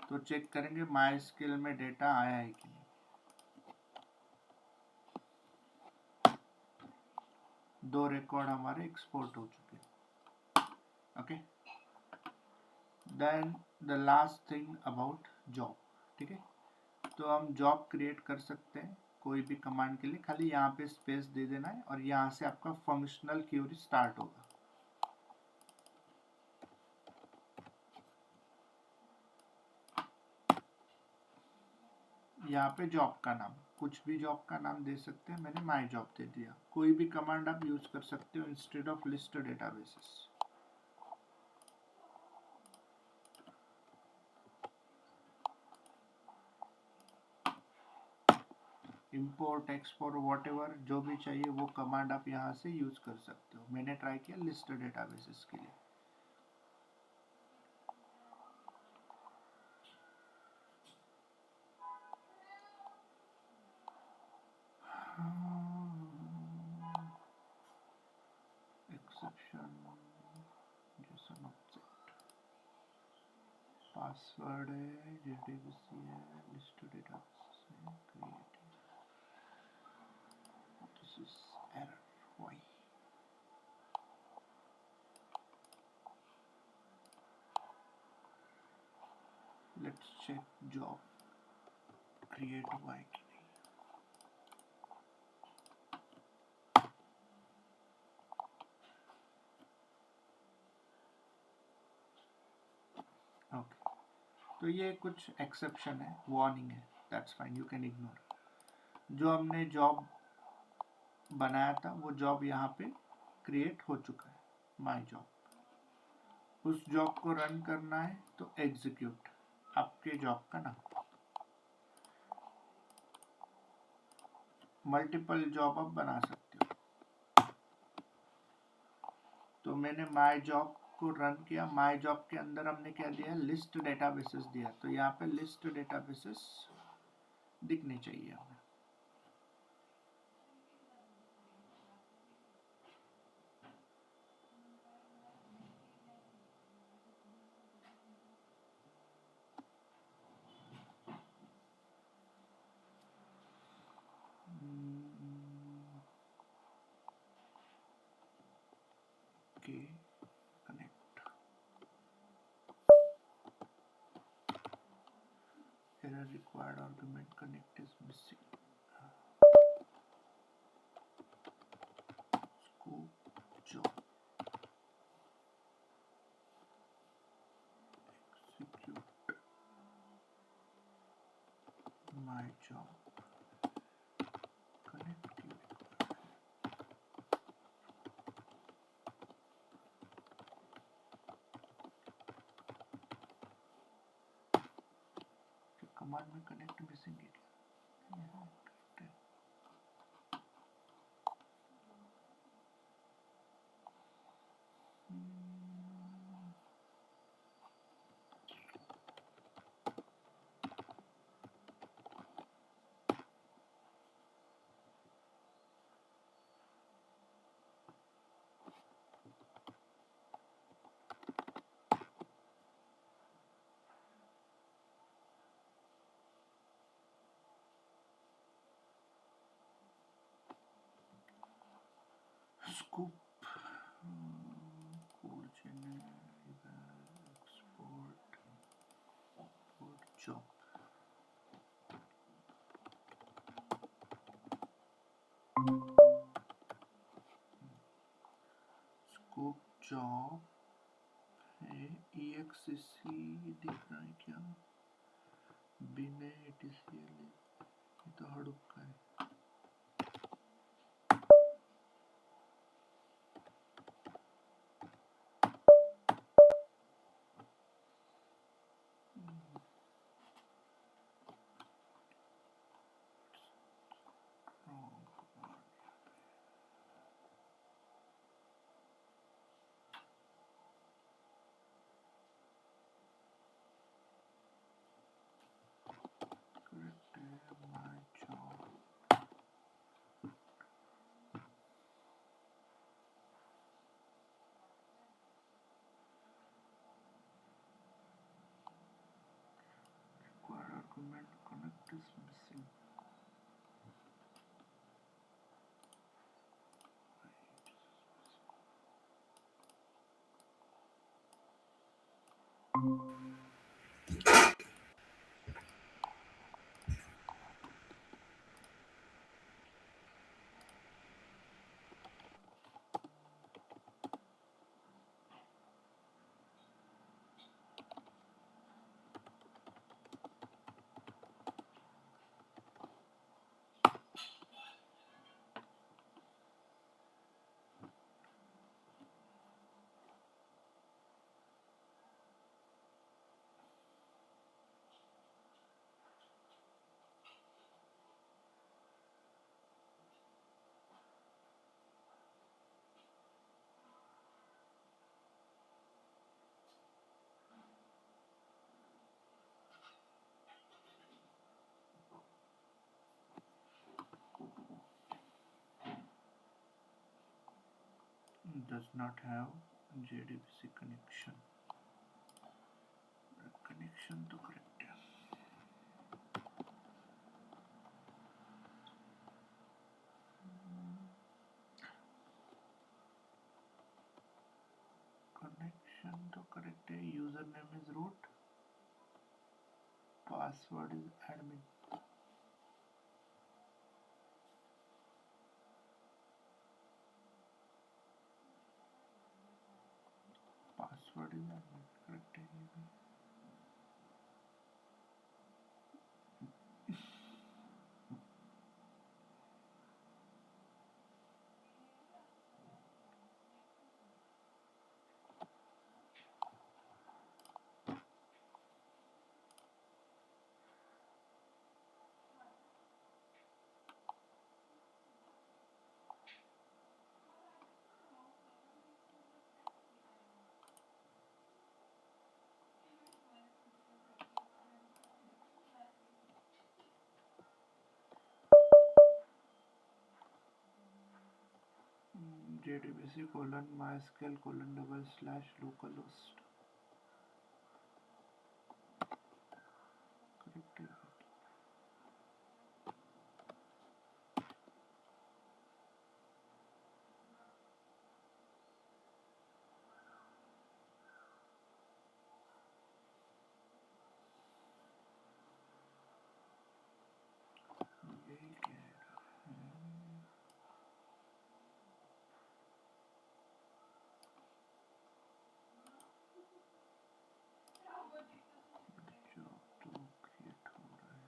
तो चेक करेंगे माई स्किल में डेटा आया है कि नहीं। 2 रिकॉर्ड हमारे एक्सपोर्ट हो चुके हैं। Okay, then the last thing about job. ठीक है, तो हम जॉब क्रिएट कर सकते हैं कोई भी कमांड के लिए, खाली यहाँ पे स्पेस दे देना है और यहाँ से आपका फंक्शनल क्यूरी स्टार्ट होगा। यहाँ पे जॉब का नाम, कुछ भी जॉब का नाम दे सकते हैं, मैंने माई जॉब दे दिया। कोई भी कमांड आप यूज कर सकते हो instead of list databases. Import export whatever जो भी चाहिए वो कमांड आप यहाँ से यूज कर सकते हो। मैंने ट्राई किया लिस्ट डेटाबेसेस के लिए। एक्सेप्शन जेसन ऑब्जेक्ट पासवर्ड है, जेडीबीसी है, लिस्ट डेटाबेस है, create this is error why. Let's check job create हुआ है कि नहीं। ओके, तो ये कुछ एक्सेप्शन है, वार्निंग है, that's fine, you can ignore. जो हमने जॉब बनाया था वो जॉब यहाँ पे क्रिएट हो चुका है, माय जॉब। उस जॉब को रन करना है तो एग्जीक्यूट आपके जॉब का नाम। मल्टीपल जॉब आप बना सकते हो। तो मैंने माय जॉब को रन किया। माय जॉब के अंदर हमने क्या दिया, लिस्ट डेटाबेसेस दिया, तो यहाँ पे लिस्ट डेटाबेसेस दिखने चाहिए हमें। Okay, connect. Error required argument connect is missing. Scope job execute my job connect you command में कनेक्ट मिसिंग है क्या? Scoop code generate export code job scope job है। EXC दिख रहा है क्या? बिना ATCL ये तो हडूप का है। Argument connect is missing. does not have JDBC connection. Connection तो करेक्ट है. कनेक्शन तो करेक्ट है. User name is root, password is admin. Password is admin correct है. ये भी JDBC colon MySQL colon / localhost correct है. यही क्या है. जॉब तो क्रिएट हो रहा है.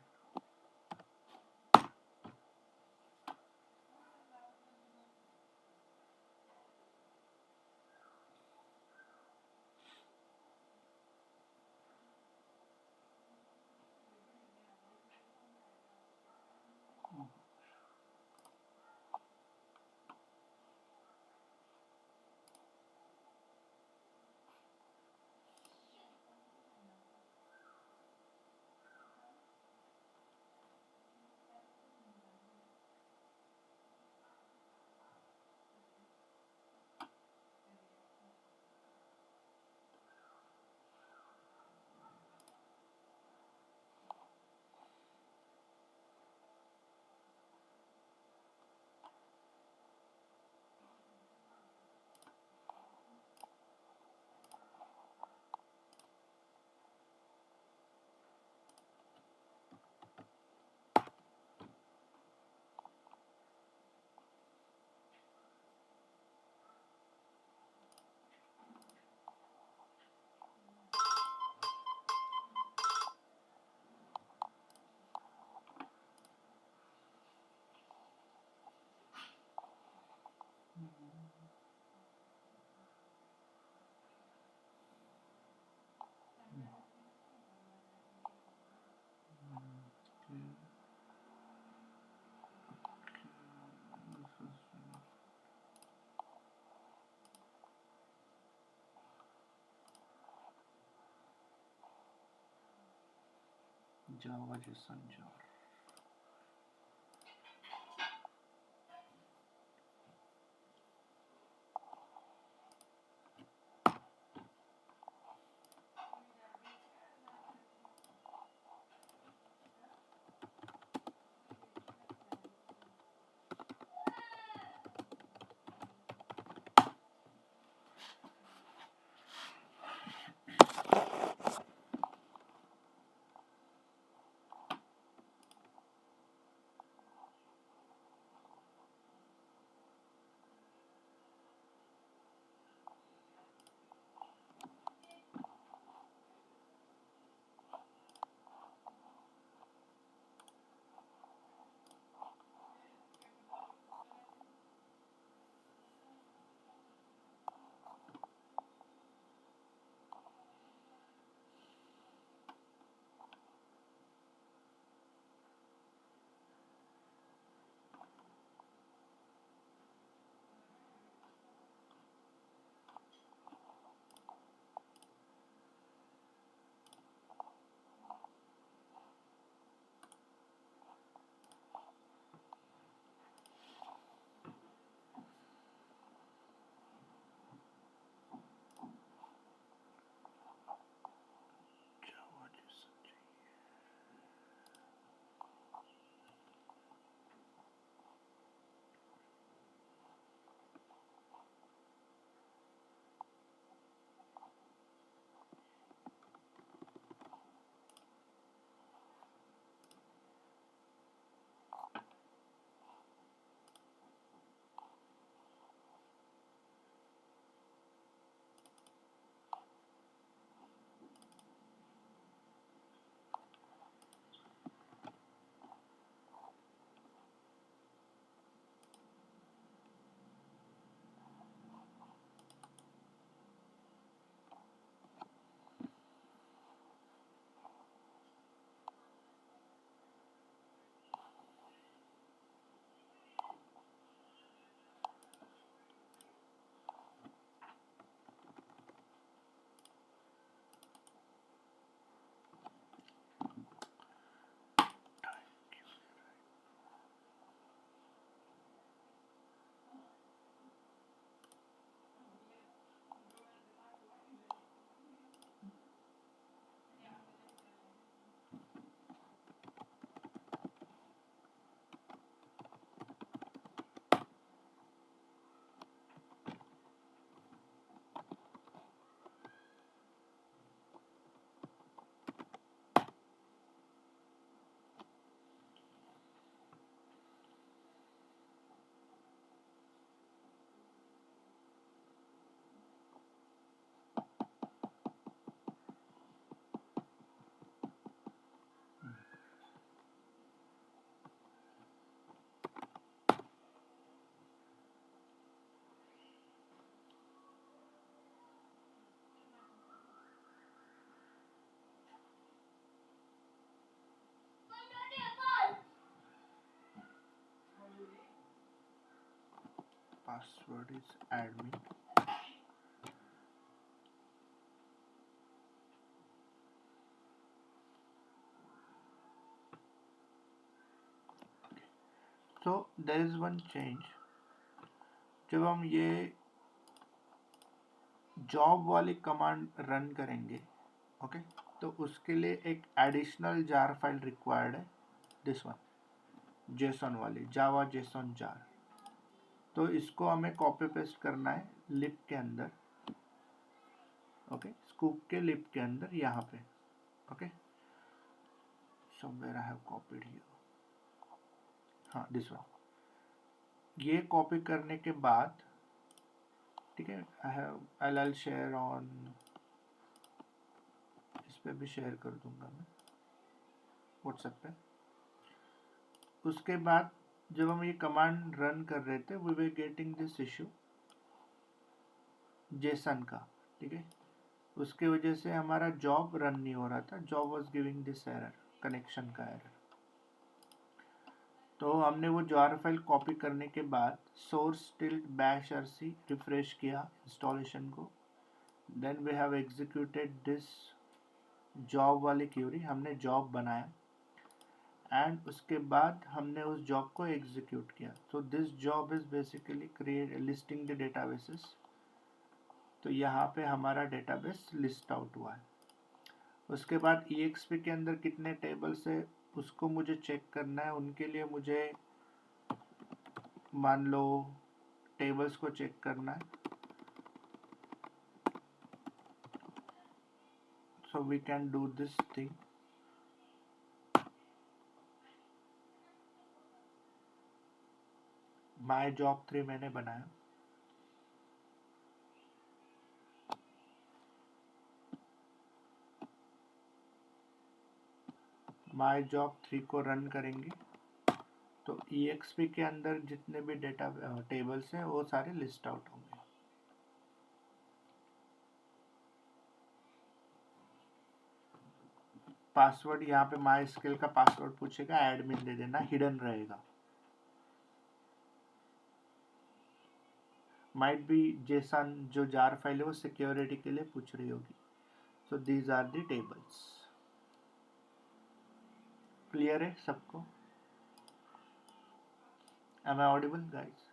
Java JSON jar. password is admin. So there is one change. जब हम ये जॉब वाली कमांड रन करेंगे, ओके, तो उसके लिए एक एडिशनल जार फाइल रिक्वायर्ड है, दिस वन, जेसन वाली, जावा जेसन जार। तो इसको हमें कॉपी पेस्ट करना है लिप के अंदर, ओके, स्कूप के लिप के अंदर, यहाँ पे, okay, somewhere I have copied here, हाँ दिस वन। ये कॉपी करने के बाद, ठीक है, I'll share on, इस पे भी शेयर कर दूंगा मैं व्हाट्सएप पे। उसके बाद जब हम ये कमांड रन कर रहे थे, we were getting this issue JSON का, ठीक है, उसके वजह से हमारा जॉब रन नहीं हो रहा था, job was giving this error, connection का एरर। तो हमने वो जार फाइल कॉपी करने के बाद source tilde bash RC refresh किया इंस्टॉलेशन को, then we have executed this job वाली क्यूरी, हमने जॉब बनाया एंड उसके बाद हमने उस जॉब को एग्जीक्यूट किया। तो this job is basically create listing the databases. तो यहाँ पे हमारा डेटाबेस लिस्ट आउट हुआ है। उसके बाद EXP के अंदर कितने टेबल्स है उसको मुझे चेक करना है, उनके लिए मुझे मान लो टेबल्स को चेक करना है। So we can do this thing, my job 3 मैंने बनाया, माई जॉब 3 को रन करेंगे तो EXP के अंदर जितने भी डेटा टेबल्स हैं वो सारे लिस्ट आउट होंगे। पासवर्ड यहाँ पे माई स्किल का पासवर्ड पूछेगा, एडमिन दे देना, हिडन रहेगा। माइट बी जेसन जो जार फाइल है वो सिक्योरिटी के लिए पूछ रही होगी। So these are the tables. Clear है सबको? Am I audible guys?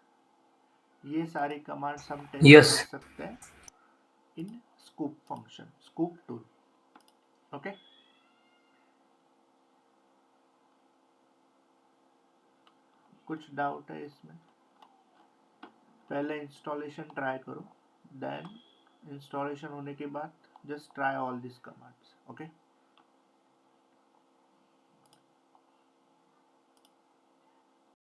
ये सारी कमांड्स हम टेस्ट Yes. कर सकते हैं in scoop function, scoop tool, okay. कुछ डाउट है इसमें? पहले इंस्टॉलेशन ट्राई करो, देन इंस्टॉलेशन होने के बाद just try all this commands, okay.